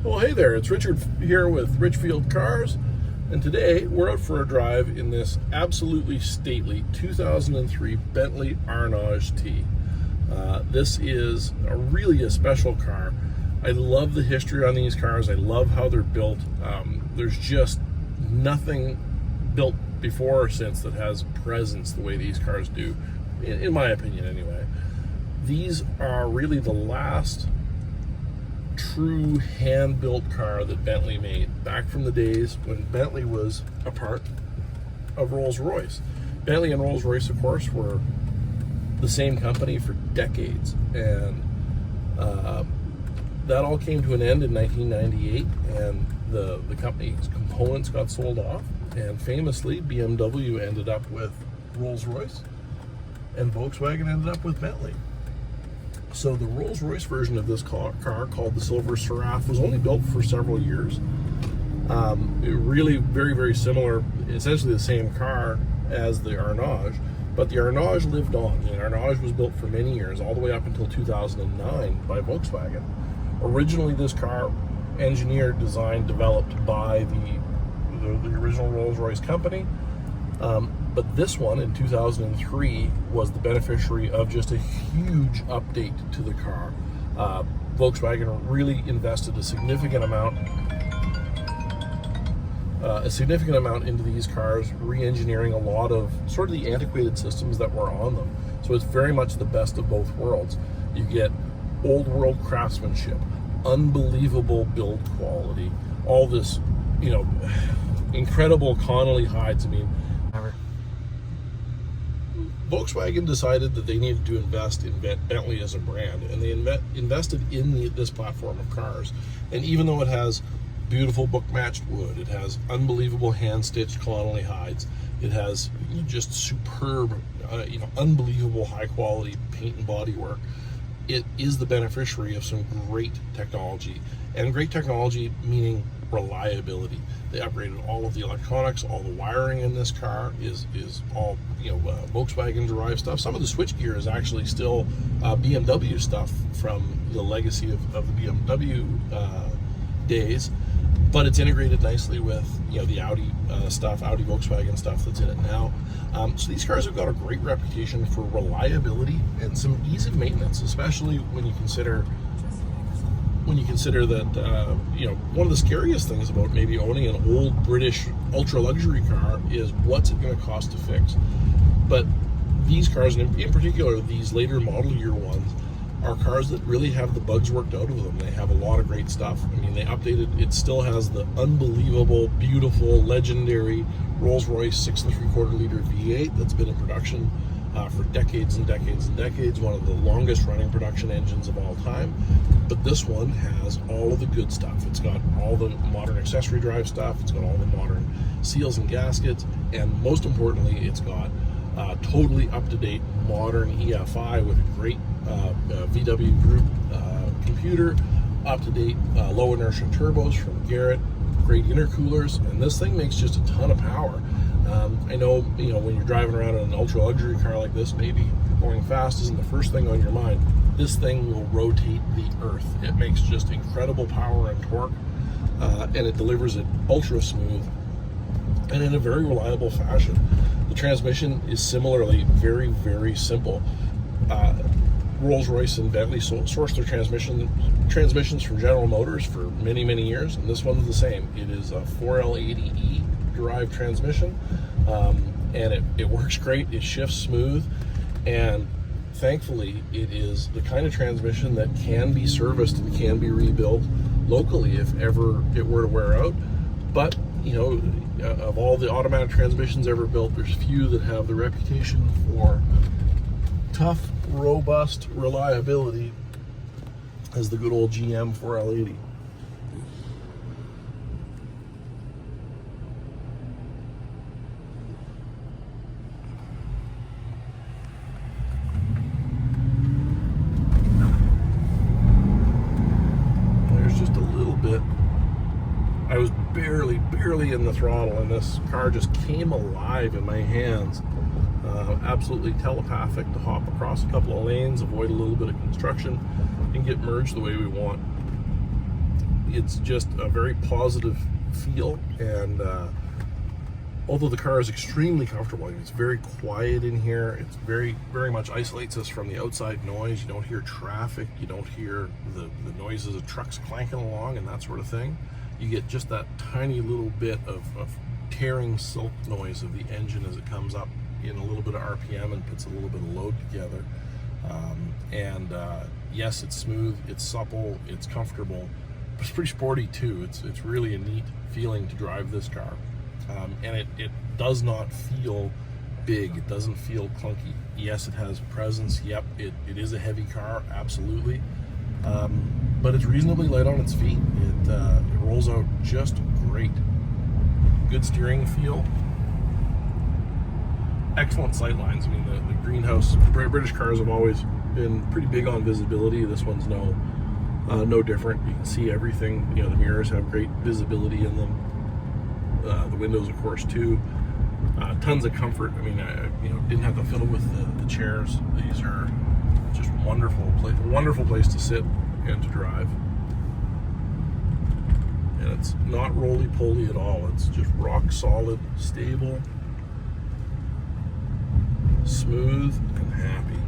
Well, hey there, it's Richard here with Richfield Cars, and today we're out for a drive in this absolutely stately 2003 Bentley Arnage T. This is really a special car. I love the history on these cars. I love how they're built. There's just nothing built before or since that has presence the way these cars do, in my opinion anyway. These are really the last true hand-built car that Bentley made back from the days when Bentley was a part of Rolls-Royce. Bentley and Rolls-Royce, of course, were the same company for decades, and that all came to an end in 1998, and the company's components got sold off, and famously BMW ended up with Rolls-Royce and Volkswagen ended up with Bentley. So the Rolls-Royce version of this car called the Silver Seraph was only built for several years. It really very, very similar, essentially the same car as the Arnage, but the Arnage lived on. The Arnage was built for many years, all the way up until 2009 by Volkswagen. Originally this car, engineered, designed, developed by the original Rolls-Royce company. But this one in 2003 was the beneficiary of just a huge update to the car. Volkswagen really invested a significant amount into these cars, re-engineering a lot of sort of the antiquated systems that were on them. So it's very much the best of both worlds. You get old world craftsmanship, unbelievable build quality, all this, incredible Connolly hides. Volkswagen decided that they needed to invest in Bentley as a brand, and they invested in this platform of cars. And even though it has beautiful book-matched wood, it has unbelievable hand-stitched Connolly hides, it has just superb, unbelievable high-quality paint and bodywork, it is the beneficiary of some great technology. And great technology meaning reliability. They upgraded all of the electronics, all the wiring in this car is all Volkswagen derived stuff. Some of the switchgear is actually still BMW stuff from the legacy of the BMW days, but it's integrated nicely with the Audi stuff, Audi Volkswagen stuff that's in it now. So these cars have got a great reputation for reliability and some ease of maintenance, especially when you consider that one of the scariest things about maybe owning an old British ultra luxury car is what's it going to cost to fix. But these cars, and in particular these later model year ones, are cars that really have the bugs worked out of them. They have a lot of great stuff. They updated, it still has the unbelievable, beautiful, legendary Rolls-Royce 6 3/4 liter V8 that's been in production for decades and decades and decades, one of the longest running production engines of all time. But this one has all of the good stuff. It's got all the modern accessory drive stuff, it's got all the modern seals and gaskets, and most importantly, it's got totally up-to-date modern EFI with a great VW Group computer, up-to-date low inertia turbos from Garrett, great intercoolers, and this thing makes just a ton of power. I know, when you're driving around in an ultra luxury car like this, maybe going fast isn't the first thing on your mind. This thing will rotate the earth. It makes just incredible power and torque, and it delivers it ultra smooth and in a very reliable fashion. The transmission is similarly very, very simple. Rolls-Royce and Bentley sourced their transmissions from General Motors for many, many years, and this one's the same. It is a 4L80E derived transmission, and it works great. It shifts smooth, and thankfully it is the kind of transmission that can be serviced and can be rebuilt locally if ever it were to wear out. But of all the automatic transmissions ever built, there's few that have the reputation for tough, robust reliability as the good old GM 4L80. There's just a little bit. I was barely in the throttle, and this car just came alive in my hands. Absolutely telepathic to hop across a couple of lanes, avoid a little bit of construction, and get merged the way we want. it's just a very positive feel, and although the car is extremely comfortable, it's very quiet in here. It's very much isolates us from the outside noise. You don't hear traffic, you don't hear the noises of trucks clanking along and that sort of thing. You get just that tiny little bit of tearing silk noise of the engine as it comes up in a little bit of RPM and puts a little bit of load together. Yes, it's smooth, it's supple, it's comfortable, but it's pretty sporty too. It's really a neat feeling to drive this car. And it does not feel big, it doesn't feel clunky. Yes, it has presence, yep, it is a heavy car, absolutely. But it's reasonably light on its feet. It rolls out just great. Good steering feel. Excellent sight lines. I mean, the greenhouse, British cars have always been pretty big on visibility. This one's no different. You can see everything. You know, the mirrors have great visibility in them. The windows, of course, too. Tons of comfort. I mean, didn't have to fiddle with the chairs. These are just wonderful place to sit and to drive. And it's not roly-poly at all. It's just rock solid, stable, smooth, and happy.